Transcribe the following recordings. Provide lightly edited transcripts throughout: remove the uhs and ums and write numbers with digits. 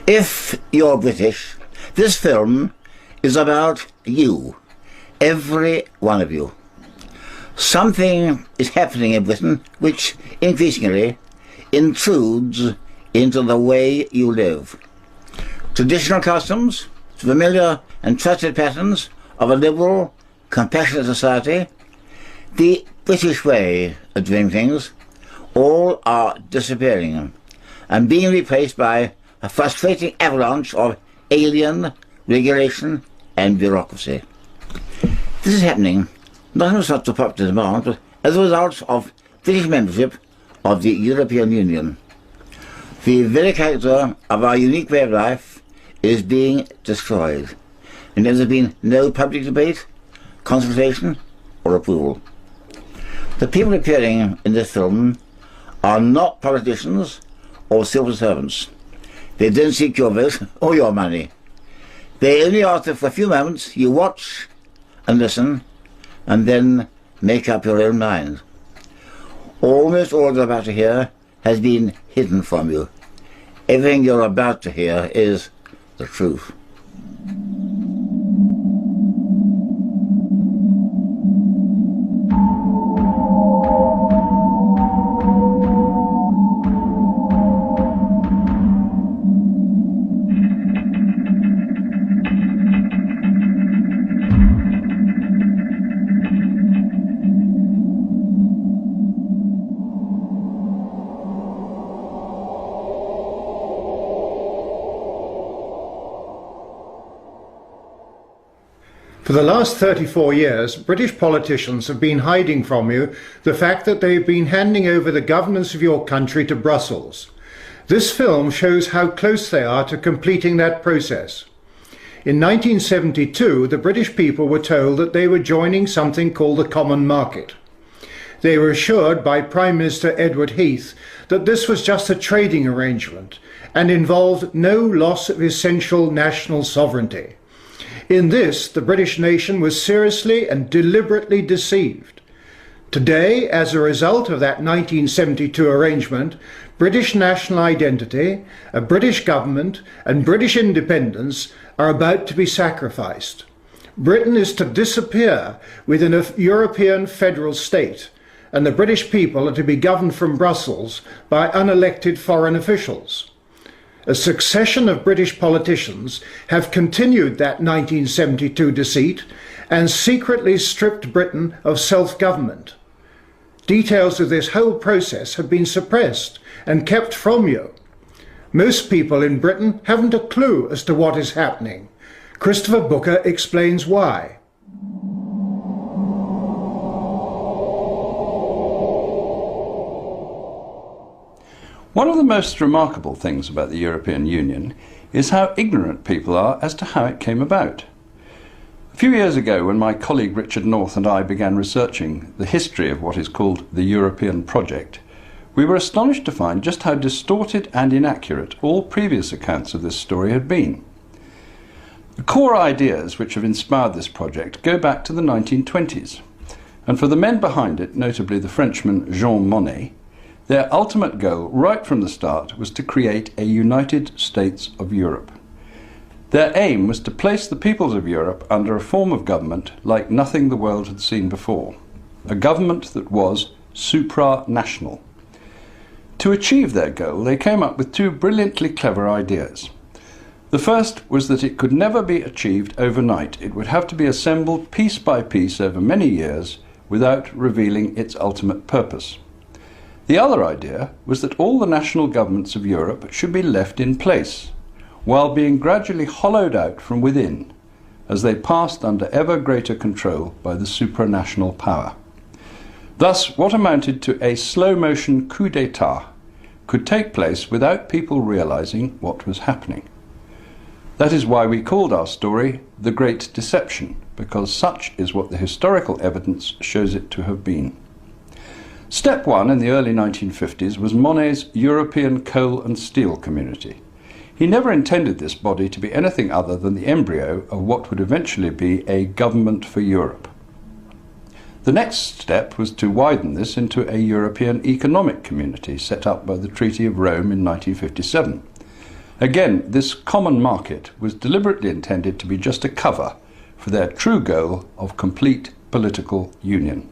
If you're British, this film is about you, every one of you. Something is happening in Britain which increasingly intrudes into the way you live. Traditional customs, familiar and trusted patterns of a liberal, compassionate society, the British way of doing things, all are disappearing and being replaced by a frustrating avalanche of alien regulation and bureaucracy. This is happening not as a result of popular demand, but as a result of British membership of the European Union. The very character of our unique way of life is being destroyed, and there has been no public debate, consultation, or approval. The people appearing in this film are not politicians or civil servants. They don't seek your vote or your money. They only ask that for a few moments you watch and listen and then make up your own mind. Almost all you're about to hear has been hidden from you. Everything you're about to hear is the truth. For the last 34 years, British politicians have been hiding from you the fact that they've been handing over the governance of your country to Brussels. This film shows how close they are to completing that process. In 1972, the British people were told that they were joining something called the Common Market. They were assured by Prime Minister Edward Heath that this was just a trading arrangement and involved no loss of essential national sovereignty. In this, the British nation was seriously and deliberately deceived. Today, as a result of that 1972 arrangement, British national identity, a British government, and British independence are about to be sacrificed. Britain is to disappear within a European federal state, and the British people are to be governed from Brussels by unelected foreign officials. A succession of British politicians have continued that 1972 deceit and secretly stripped Britain of self-government. Details of this whole process have been suppressed and kept from you. Most people in Britain haven't a clue as to what is happening. Christopher Booker explains why. One of the most remarkable things about the European Union is how ignorant people are as to how it came about. A few years ago, when my colleague Richard North and I began researching the history of what is called the European project, we were astonished to find just how distorted and inaccurate all previous accounts of this story had been. The core ideas which have inspired this project go back to the 1920s, and for the men behind it, notably the Frenchman Jean Monnet, their ultimate goal, right from the start, was to create a United States of Europe. Their aim was to place the peoples of Europe under a form of government like nothing the world had seen before, a government that was supranational. To achieve their goal, they came up with two brilliantly clever ideas. The first was that it could never be achieved overnight. It would have to be assembled piece by piece over many years without revealing its ultimate purpose. The other idea was that all the national governments of Europe should be left in place, while being gradually hollowed out from within, as they passed under ever greater control by the supranational power. Thus, what amounted to a slow-motion coup d'etat could take place without people realizing what was happening. That is why we called our story The Great Deception, because such is what the historical evidence shows it to have been. Step one in the early 1950s was Monnet's European Coal and Steel Community. He never intended this body to be anything other than the embryo of what would eventually be a government for Europe. The next step was to widen this into a European Economic Community set up by the Treaty of Rome in 1957. Again, this common market was deliberately intended to be just a cover for their true goal of complete political union.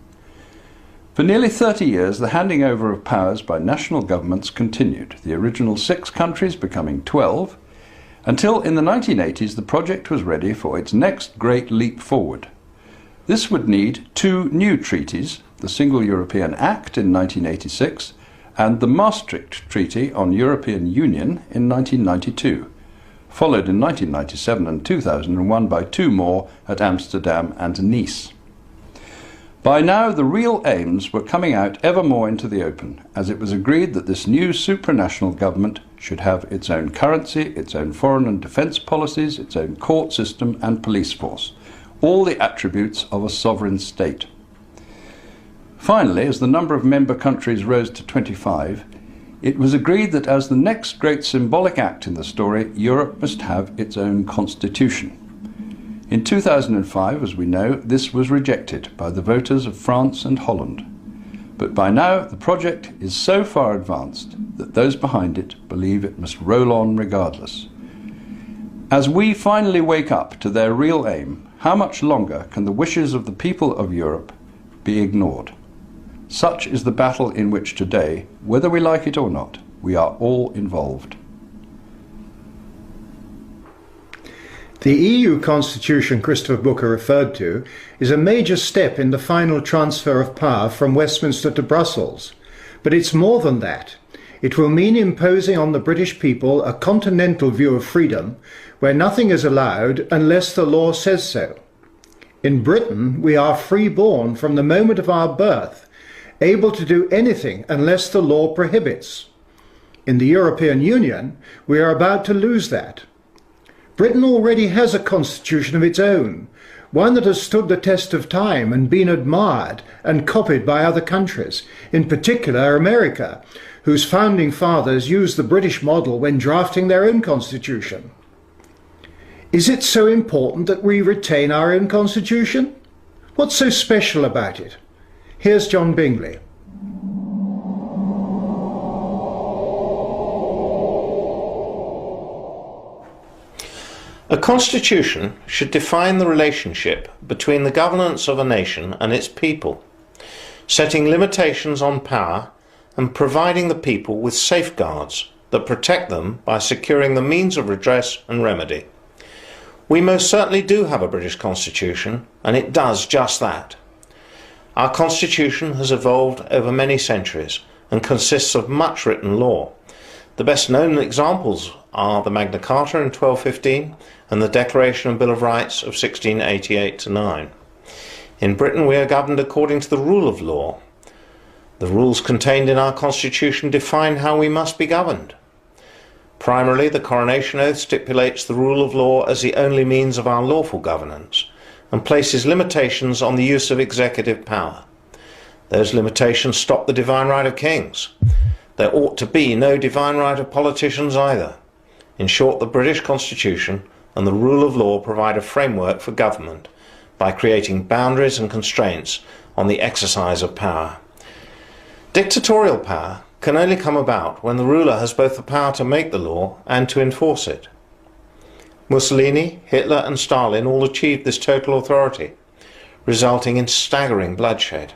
For nearly 30 years, the handing over of powers by national governments continued, the original 6 countries becoming 12, until in the 1980s the project was ready for its next great leap forward. This would need 2 new treaties, the Single European Act in 1986 and the Maastricht Treaty on European Union in 1992, followed in 1997 and 2001 by 2 more at Amsterdam and Nice. By now, the real aims were coming out ever more into the open, as it was agreed that this new supranational government should have its own currency, its own foreign and defence policies, its own court system and police force, all the attributes of a sovereign state. Finally, as the number of member countries rose to 25, it was agreed that as the next great symbolic act in the story, Europe must have its own constitution. In 2005, as we know, this was rejected by the voters of France and Holland. But by now, the project is so far advanced that those behind it believe it must roll on regardless. As we finally wake up to their real aim, how much longer can the wishes of the people of Europe be ignored? Such is the battle in which today, whether we like it or not, we are all involved. The EU constitution Christopher Booker referred to is a major step in the final transfer of power from Westminster to Brussels. But it's more than that. It will mean imposing on the British people a continental view of freedom where nothing is allowed unless the law says so. In Britain, we are free-born from the moment of our birth, able to do anything unless the law prohibits. In the European Union, we are about to lose that. Britain already has a constitution of its own, one that has stood the test of time and been admired and copied by other countries, in particular America, whose founding fathers used the British model when drafting their own constitution. Is it so important that we retain our own constitution? What's so special about it? Here's John Bingley. A constitution should define the relationship between the governance of a nation and its people, setting limitations on power and providing the people with safeguards that protect them by securing the means of redress and remedy. We most certainly do have a British Constitution, and it does just that. Our Constitution has evolved over many centuries and consists of much written law. The best known examples are the Magna Carta in 1215 and the Declaration and Bill of Rights of 1688-9. In Britain we are governed according to the rule of law. The rules contained in our Constitution define how we must be governed. Primarily, the Coronation Oath stipulates the rule of law as the only means of our lawful governance and places limitations on the use of executive power. Those limitations stop the divine right of kings. There ought to be no divine right of politicians either. In short, the British Constitution and the rule of law provide a framework for government by creating boundaries and constraints on the exercise of power. Dictatorial power can only come about when the ruler has both the power to make the law and to enforce it. Mussolini, Hitler and Stalin all achieved this total authority, resulting in staggering bloodshed.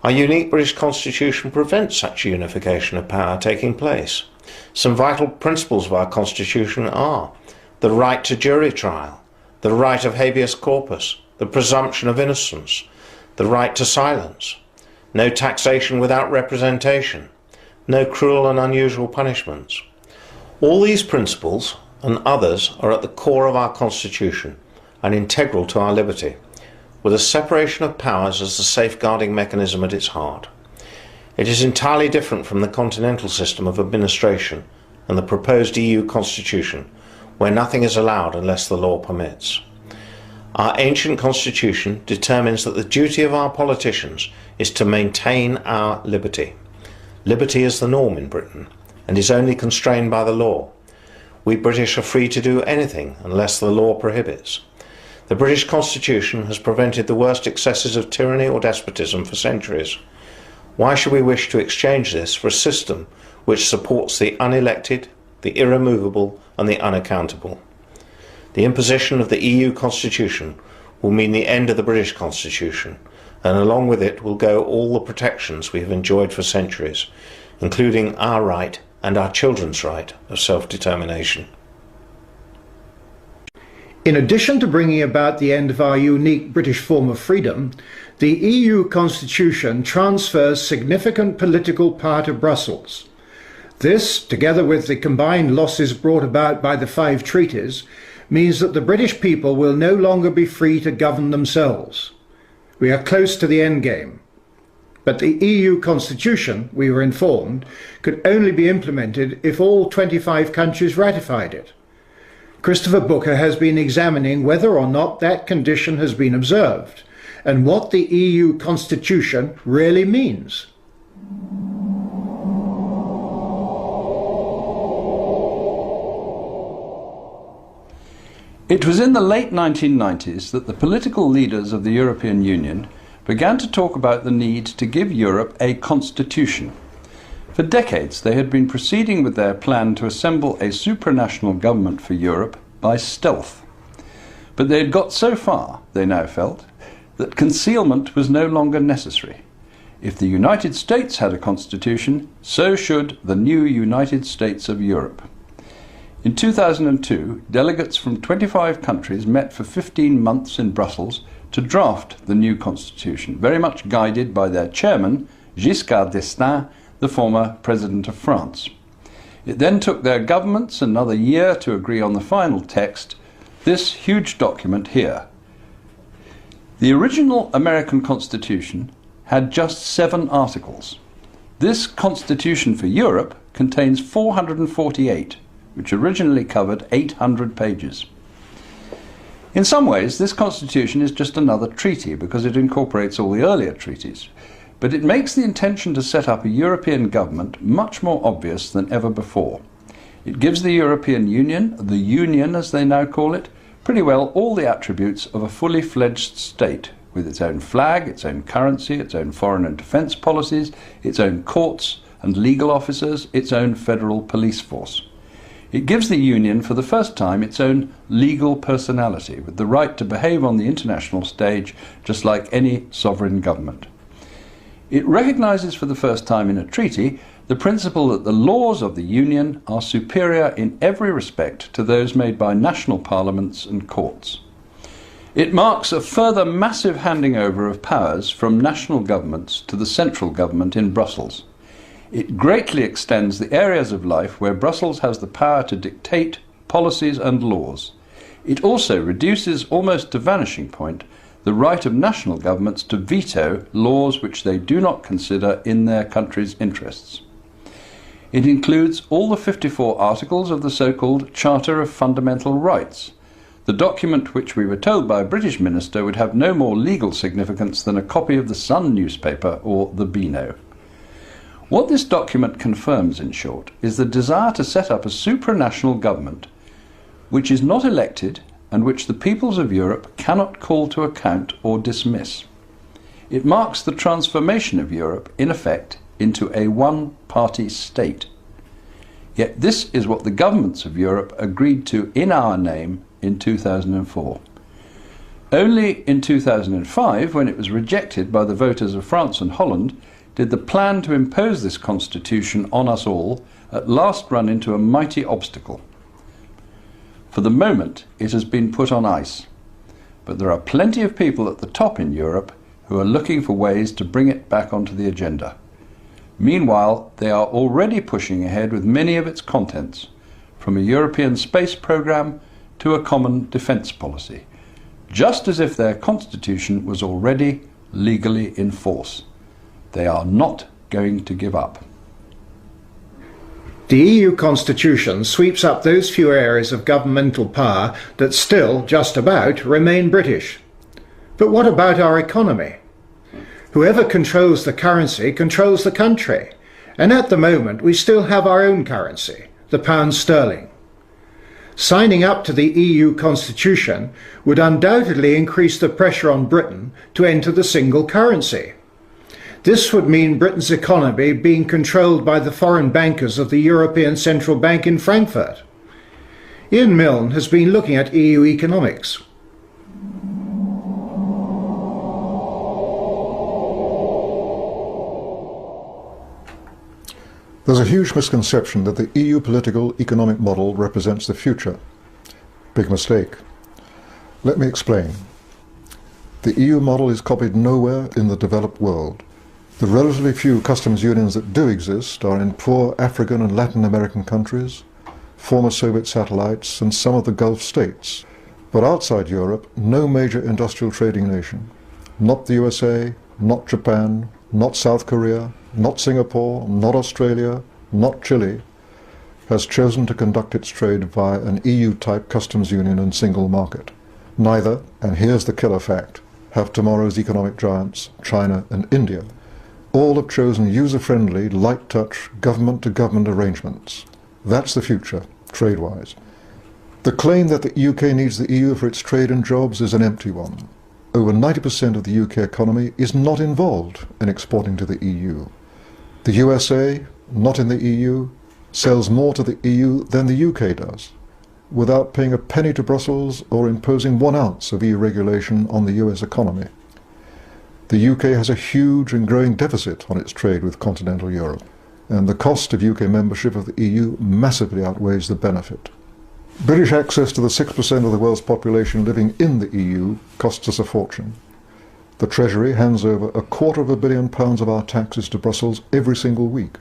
Our unique British Constitution prevents such unification of power taking place. Some vital principles of our Constitution are the right to jury trial, the right of habeas corpus, the presumption of innocence, the right to silence, no taxation without representation, no cruel and unusual punishments. All these principles and others are at the core of our Constitution and integral to our liberty, with a separation of powers as the safeguarding mechanism at its heart. It is entirely different from the continental system of administration and the proposed EU Constitution, where nothing is allowed unless the law permits. Our ancient Constitution determines that the duty of our politicians is to maintain our liberty. Liberty is the norm in Britain and is only constrained by the law. We British are free to do anything unless the law prohibits. The British Constitution has prevented the worst excesses of tyranny or despotism for centuries. Why should we wish to exchange this for a system which supports the unelected, the irremovable and the unaccountable. The imposition of the EU Constitution will mean the end of the British Constitution, and along with it will go all the protections we have enjoyed for centuries, including our right and our children's right of self-determination. In addition to bringing about the end of our unique British form of freedom, the EU Constitution transfers significant political power to Brussels. This, together with the combined losses brought about by the 5 treaties, means that the British people will no longer be free to govern themselves. We are close to the end game. But the EU Constitution, we were informed, could only be implemented if all 25 countries ratified it. Christopher Booker has been examining whether or not that condition has been observed, and what the EU Constitution really means. It was in the late 1990s that the political leaders of the European Union began to talk about the need to give Europe a constitution. For decades they had been proceeding with their plan to assemble a supranational government for Europe by stealth. But they had got so far, they now felt, that concealment was no longer necessary. If the United States had a constitution, so should the new United States of Europe. In 2002, delegates from 25 countries met for 15 months in Brussels to draft the new constitution, very much guided by their chairman, Giscard d'Estaing, the former President of France. It then took their governments another year to agree on the final text, this huge document here. The original American Constitution had just 7 articles. This Constitution for Europe contains 448, which originally covered 800 pages. In some ways, this constitution is just another treaty because it incorporates all the earlier treaties, but it makes the intention to set up a European government much more obvious than ever before. It gives the European Union, the Union as they now call it, pretty well all the attributes of a fully fledged state, with its own flag, its own currency, its own foreign and defence policies, its own courts and legal officers, its own federal police force. It gives the Union for the first time its own legal personality, with the right to behave on the international stage just like any sovereign government. It recognises for the first time in a treaty the principle that the laws of the Union are superior in every respect to those made by national parliaments and courts. It marks a further massive handing over of powers from national governments to the central government in Brussels. It greatly extends the areas of life where Brussels has the power to dictate policies and laws. It also reduces almost to vanishing point the right of national governments to veto laws which they do not consider in their country's interests. It includes all the 54 articles of the so-called Charter of Fundamental Rights, the document which we were told by a British minister would have no more legal significance than a copy of the Sun newspaper or the Beano. What this document confirms, in short, is the desire to set up a supranational government which is not elected and which the peoples of Europe cannot call to account or dismiss. It marks the transformation of Europe, in effect, into a one-party state. Yet this is what the governments of Europe agreed to in our name in 2004. Only in 2005, when it was rejected by the voters of France and Holland, did the plan to impose this constitution on us all at last run into a mighty obstacle. For the moment, it has been put on ice, but there are plenty of people at the top in Europe who are looking for ways to bring it back onto the agenda. Meanwhile, they are already pushing ahead with many of its contents, from a European space programme to a common defence policy, just as if their constitution was already legally in force. They are not going to give up. The EU Constitution sweeps up those few areas of governmental power that still, just about, remain British. But what about our economy? Whoever controls the currency controls the country, and at the moment we still have our own currency, the pound sterling. Signing up to the EU Constitution would undoubtedly increase the pressure on Britain to enter the single currency. This would mean Britain's economy being controlled by the foreign bankers of the European Central Bank in Frankfurt. Ian Milne has been looking at EU economics. There's a huge misconception that the EU political economic model represents the future. Big mistake. Let me explain. The EU model is copied nowhere in the developed world. The relatively few customs unions that do exist are in poor African and Latin American countries, former Soviet satellites, and some of the Gulf states. But outside Europe, no major industrial trading nation, not the USA, not Japan, not South Korea, not Singapore, not Australia, not Chile, has chosen to conduct its trade via an EU-type customs union and single market. Neither, and here's the killer fact, have tomorrow's economic giants, China and India. All have chosen user-friendly, light-touch, government-to-government arrangements. That's the future, trade-wise. The claim that the UK needs the EU for its trade and jobs is an empty one. Over 90% of the UK economy is not involved in exporting to the EU. The USA, not in the EU, sells more to the EU than the UK does, without paying a penny to Brussels or imposing 1 ounce of EU regulation on the US economy. The UK has a huge and growing deficit on its trade with continental Europe, and the cost of UK membership of the EU massively outweighs the benefit. British access to the 6% of the world's population living in the EU costs us a fortune. The Treasury hands over £250 million of our taxes to Brussels every single week.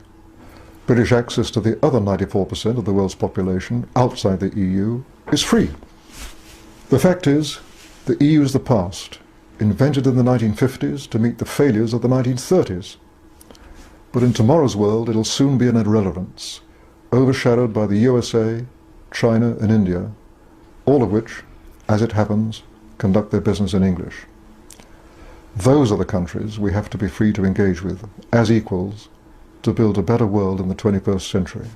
British access to the other 94% of the world's population outside the EU is free. The fact is, the EU is the past, invented in the 1950s to meet the failures of the 1930s. But in tomorrow's world, it'll soon be an irrelevance, overshadowed by the USA, China and India, all of which, as it happens, conduct their business in English. Those are the countries we have to be free to engage with, as equals, to build a better world in the 21st century.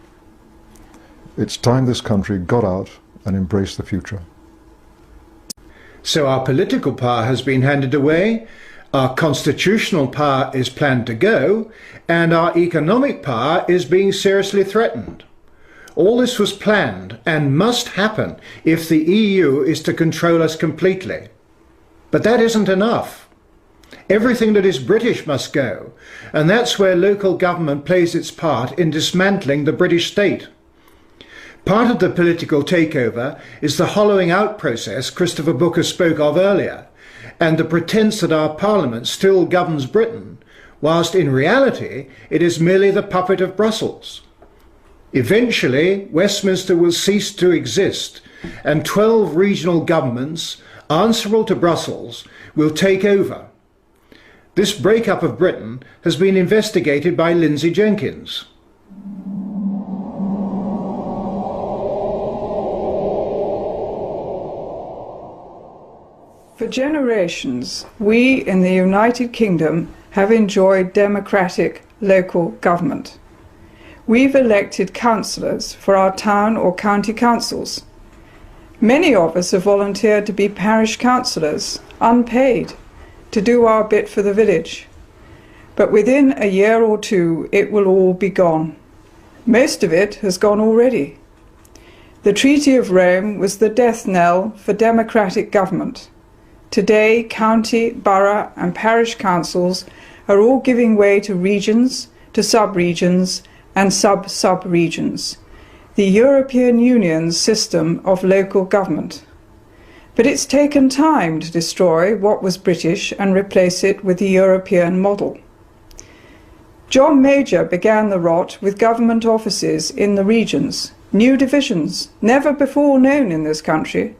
It's time this country got out and embraced the future. So our political power has been handed away, our constitutional power is planned to go, and our economic power is being seriously threatened. All this was planned and must happen if the EU is to control us completely. But that isn't enough. Everything that is British must go, and that's where local government plays its part in dismantling the British state. Part of the political takeover is the hollowing out process Christopher Booker spoke of earlier, and the pretense that our Parliament still governs Britain, whilst in reality it is merely the puppet of Brussels. Eventually, Westminster will cease to exist, and 12 regional governments, answerable to Brussels, will take over. This breakup of Britain has been investigated by Lindsay Jenkins. For generations, we in the United Kingdom have enjoyed democratic local government. We've elected councillors for our town or county councils. Many of us have volunteered to be parish councillors, unpaid, to do our bit for the village. But within a year or two, it will all be gone. Most of it has gone already. The Treaty of Rome was the death knell for democratic government. Today, county, borough and parish councils are all giving way to regions, to sub-regions and sub-sub-regions, the European Union's system of local government. But it's taken time to destroy what was British and replace it with the European model. John Major began the rot with government offices in the regions, new divisions, never before known in this country.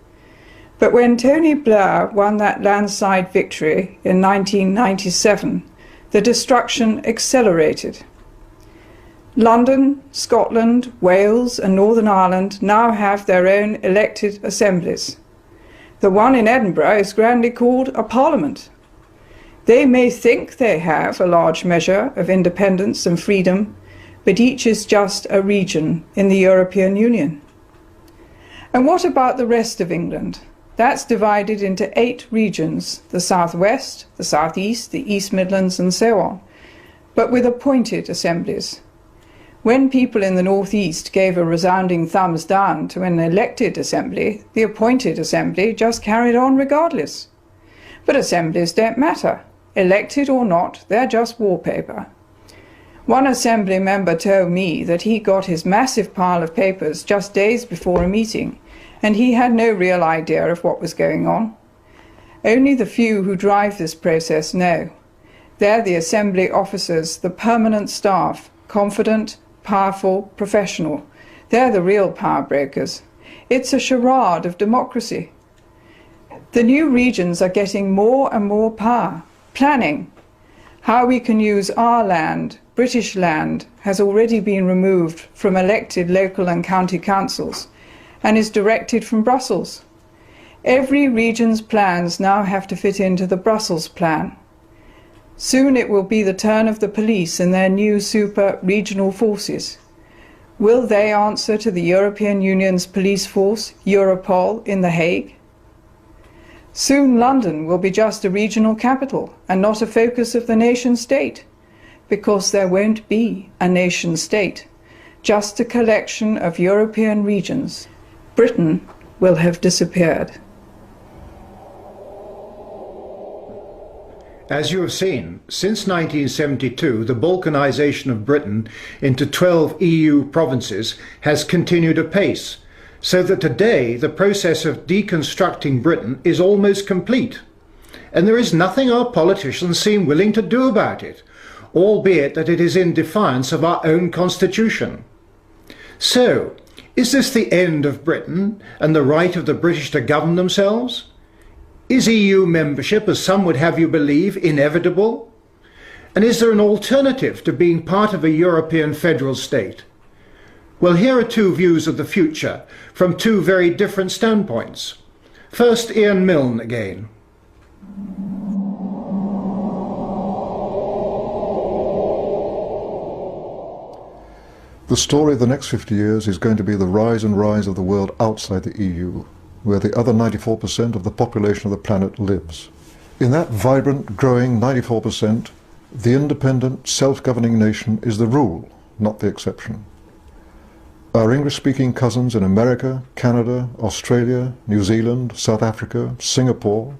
But when Tony Blair won that landslide victory in 1997, the destruction accelerated. London, Scotland, Wales and Northern Ireland now have their own elected assemblies. The one in Edinburgh is grandly called a parliament. They may think they have a large measure of independence and freedom, but each is just a region in the European Union. And what about the rest of England? That's divided into 8 regions, the South West, the South East, the East Midlands and so on, but with appointed assemblies. When people in the northeast gave a resounding thumbs down to an elected assembly, the appointed assembly just carried on regardless. But assemblies don't matter. Elected or not, they're just wallpaper. One assembly member told me that he got his massive pile of papers just days before a meeting, and he had no real idea of what was going on. Only the few who drive this process know. They're the assembly officers, the permanent staff, confident, powerful, professional. They're the real power brokers. It's a charade of democracy. The new regions are getting more and more power. Planning. How we can use our land, British land, has already been removed from elected local and county councils and is directed from Brussels. Every region's plans now have to fit into the Brussels plan. Soon it will be the turn of the police and their new super regional forces. Will they answer to the European Union's police force, Europol, in The Hague? Soon London will be just a regional capital and not a focus of the nation state, because there won't be a nation state, just a collection of European regions. Britain will have disappeared. As you have seen, since 1972, the balkanization of Britain into 12 EU provinces has continued apace, so that today the process of deconstructing Britain is almost complete. And there is nothing our politicians seem willing to do about it, albeit that it is in defiance of our own constitution. So, is this the end of Britain and the right of the British to govern themselves? Is EU membership, as some would have you believe, inevitable? And is there an alternative to being part of a European federal state? Well, here are two views of the future from two very different standpoints. First, Ian Milne again. The story of the next 50 years is going to be the rise and rise of the world outside the EU, where the other 94% of the population of the planet lives. In that vibrant, growing 94%, the independent, self-governing nation is the rule, not the exception. Our English-speaking cousins in America, Canada, Australia, New Zealand, South Africa, Singapore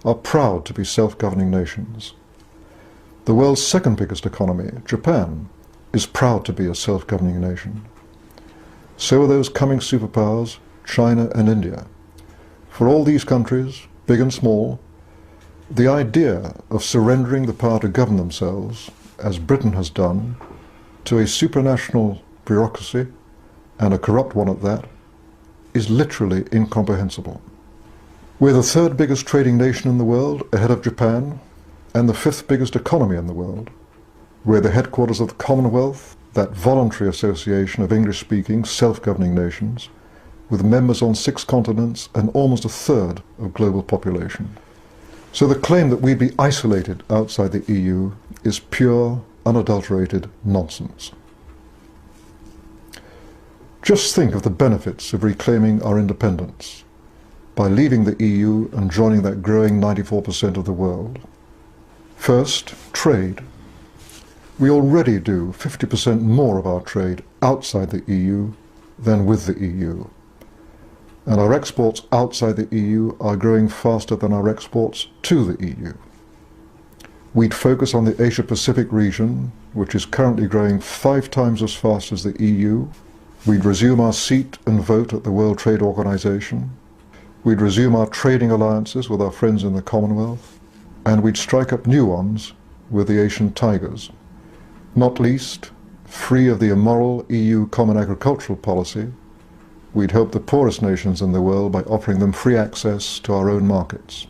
are proud to be self-governing nations. The world's second biggest economy, Japan, is proud to be a self-governing nation. So are those coming superpowers, China and India. For all these countries, big and small, the idea of surrendering the power to govern themselves, as Britain has done, to a supranational bureaucracy, and a corrupt one at that, is literally incomprehensible. We're the third biggest trading nation in the world, ahead of Japan, and the fifth biggest economy in the world. We're the headquarters of the Commonwealth, that voluntary association of English-speaking, self-governing nations, with members on 6 continents and almost a third of global population. So the claim that we'd be isolated outside the EU is pure, unadulterated nonsense. Just think of the benefits of reclaiming our independence by leaving the EU and joining that growing 94% of the world. First, trade. We already do 50% more of our trade outside the EU than with the EU. And our exports outside the EU are growing faster than our exports to the EU. We'd focus on the Asia-Pacific region, which is currently growing 5 times as fast as the EU. We'd resume our seat and vote at the World Trade Organization. We'd resume our trading alliances with our friends in the Commonwealth. And we'd strike up new ones with the Asian tigers. Not least, free of the immoral EU Common Agricultural Policy, we'd help the poorest nations in the world by offering them free access to our own markets.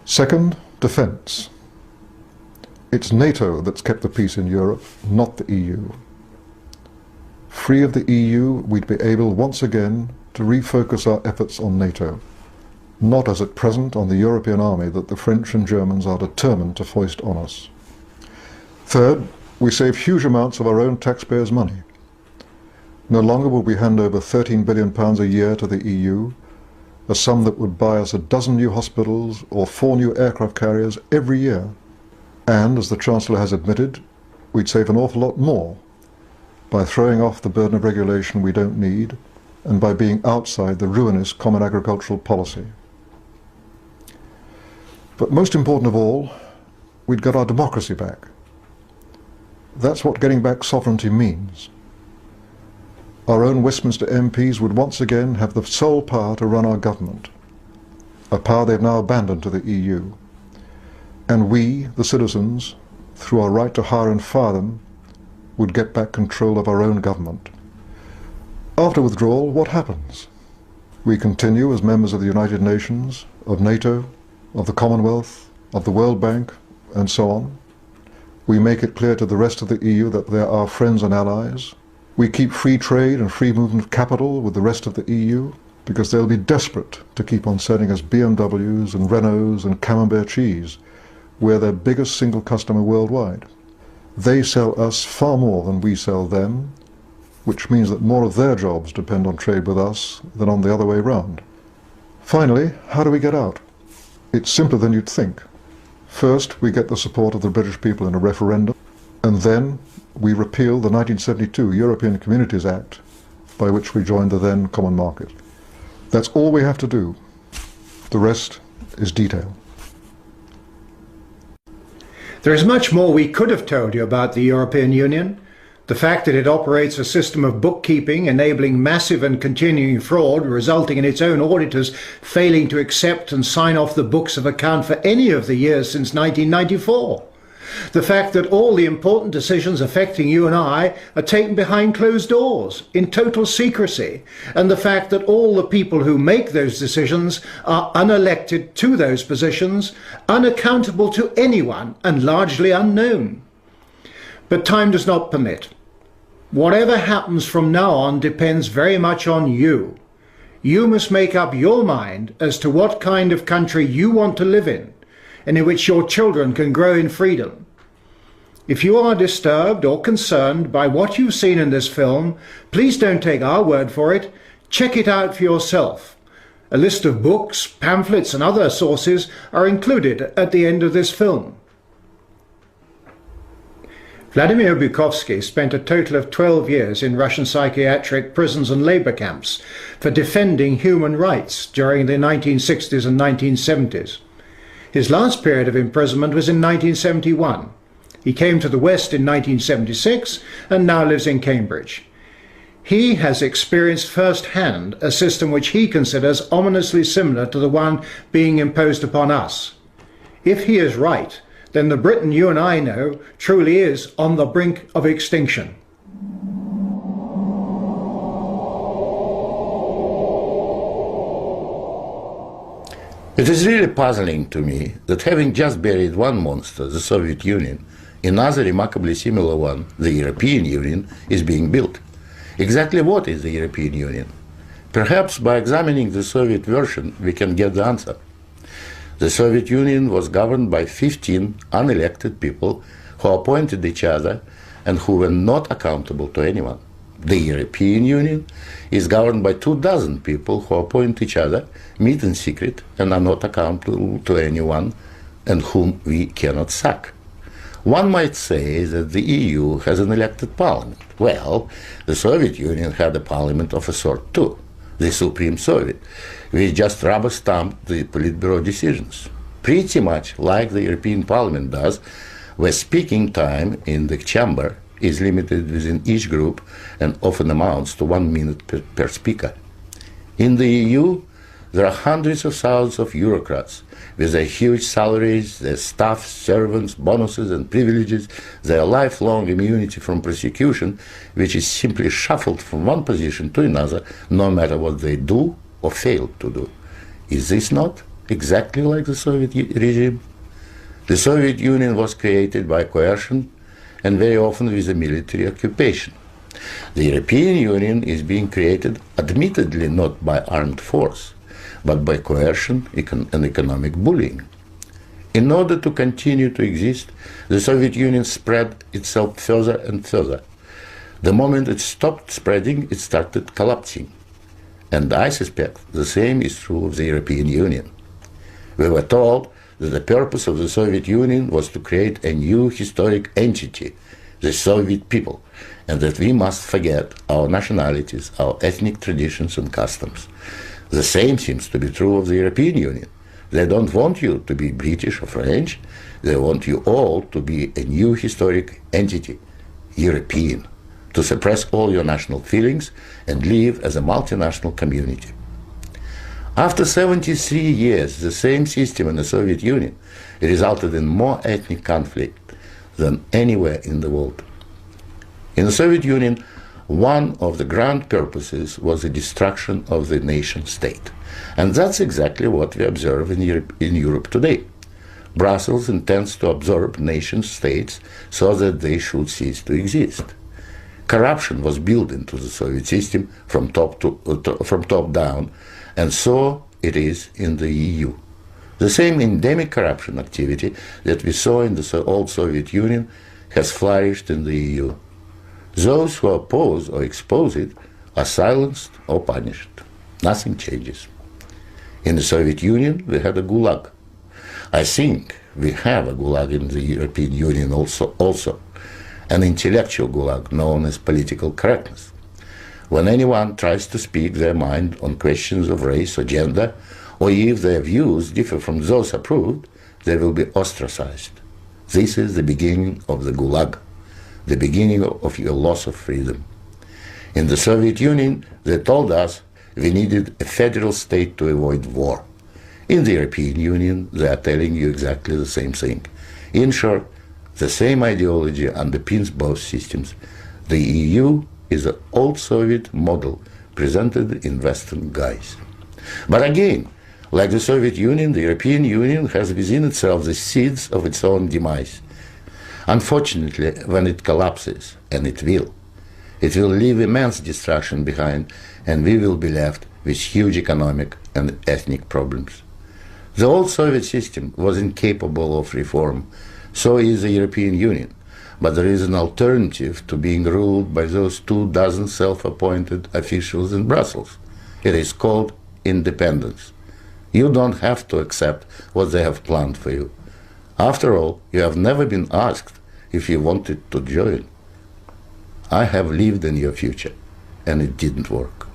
Second, defence. It's NATO that's kept the peace in Europe, not the EU. Free of the EU, we'd be able once again to refocus our efforts on NATO, not as at present on the European army that the French and Germans are determined to foist on us. Third, we save huge amounts of our own taxpayers' money. No longer will we hand over £13 billion a year to the EU, a sum that would buy us 12 new hospitals or 4 new aircraft carriers every year. And, as the Chancellor has admitted, we'd save an awful lot more by throwing off the burden of regulation we don't need and by being outside the ruinous common agricultural policy. But most important of all, we'd get our democracy back. That's what getting back sovereignty means. Our own Westminster MPs would once again have the sole power to run our government, a power they've now abandoned to the EU. And we, the citizens, through our right to hire and fire them, would get back control of our own government. After withdrawal, what happens? We continue as members of the United Nations, of NATO, of the Commonwealth, of the World Bank, and so on. We make it clear to the rest of the EU that they're our friends and allies. We keep free trade and free movement of capital with the rest of the EU because they'll be desperate to keep on selling us BMWs and Renaults and Camembert cheese. We're their biggest single customer worldwide. They sell us far more than we sell them, which means that more of their jobs depend on trade with us than on the other way round. Finally, how do we get out? It's simpler than you'd think. First, we get the support of the British people in a referendum, and then we repeal the 1972 European Communities Act, by which we joined the then common market. That's all we have to do. The rest is detail. There is much more we could have told you about the European Union. The fact that it operates a system of bookkeeping enabling massive and continuing fraud, resulting in its own auditors failing to accept and sign off the books of account for any of the years since 1994. The fact that all the important decisions affecting you and I are taken behind closed doors, in total secrecy, and the fact that all the people who make those decisions are unelected to those positions, unaccountable to anyone, and largely unknown. But time does not permit. Whatever happens from now on depends very much on you. You must make up your mind as to what kind of country you want to live in, and in which your children can grow in freedom. If you are disturbed or concerned by what you've seen in this film, please don't take our word for it. Check it out for yourself. A list of books, pamphlets and other sources are included at the end of this film. Vladimir Bukovsky spent a total of 12 years in Russian psychiatric prisons and labor camps for defending human rights during the 1960s and 1970s. His last period of imprisonment was in 1971. He came to the West in 1976 and now lives in Cambridge. He has experienced firsthand a system which he considers ominously similar to the one being imposed upon us. If he is right, then the Britain you and I know truly is on the brink of extinction. It is really puzzling to me that having just buried one monster, the Soviet Union, another remarkably similar one, the European Union, is being built. Exactly what is the European Union? Perhaps by examining the Soviet version we can get the answer. The Soviet Union was governed by 15 unelected people who appointed each other and who were not accountable to anyone. The European Union is governed by 24 people who appoint each other, meet in secret, and are not accountable to anyone, and whom we cannot sack. One might say that the EU has an elected parliament. Well, the Soviet Union had a parliament of a sort too, the Supreme Soviet. We just rubber-stamped the Politburo decisions, pretty much like the European Parliament does, where speaking time in the chamber is limited within each group and often amounts to 1 minute per speaker. In the EU, there are hundreds of thousands of bureaucrats with their huge salaries, their staff, servants, bonuses and privileges, their lifelong immunity from prosecution, which is simply shuffled from one position to another, no matter what they do or fail to do. Is this not exactly like the Soviet regime? The Soviet Union was created by coercion and very often with a military occupation. The European Union is being created admittedly not by armed force, but by coercion and economic bullying. In order to continue to exist, the Soviet Union spread itself further and further. The moment it stopped spreading, it started collapsing. And I suspect the same is true of the European Union. We were told that the purpose of the Soviet Union was to create a new historic entity, the Soviet people, and that we must forget our nationalities, our ethnic traditions and customs. The same seems to be true of the European Union. They don't want you to be British or French, they want you all to be a new historic entity, European, to suppress all your national feelings and live as a multinational community. After 73 years, the same system in the Soviet Union resulted in more ethnic conflict than anywhere in the world. In the Soviet Union, one of the grand purposes was the destruction of the nation state. And that's exactly what we observe in Europe today. Brussels intends to absorb nation states so that they should cease to exist. Corruption was built into the Soviet system from top down, and so it is in the EU. The same endemic corruption activity that we saw in the old Soviet Union has flourished in the EU. Those who oppose or expose it are silenced or punished. Nothing changes. In the Soviet Union, we had a gulag. I think we have a gulag in the European Union also, an intellectual gulag known as political correctness. When anyone tries to speak their mind on questions of race or gender, or if their views differ from those approved, they will be ostracized. This is the beginning of the gulag, the beginning of your loss of freedom. In the Soviet Union, they told us we needed a federal state to avoid war. In the European Union, they are telling you exactly the same thing. In short, the same ideology underpins both systems. The EU is an old Soviet model presented in Western guise. But again, like the Soviet Union, the European Union has within itself the seeds of its own demise. Unfortunately, when it collapses, and it will leave immense destruction behind, and we will be left with huge economic and ethnic problems. The old Soviet system was incapable of reform, so is the European Union. But there is an alternative to being ruled by those 24 self-appointed officials in Brussels. It is called independence. You don't have to accept what they have planned for you. After all, you have never been asked if you wanted to join. I have lived in your future, and it didn't work.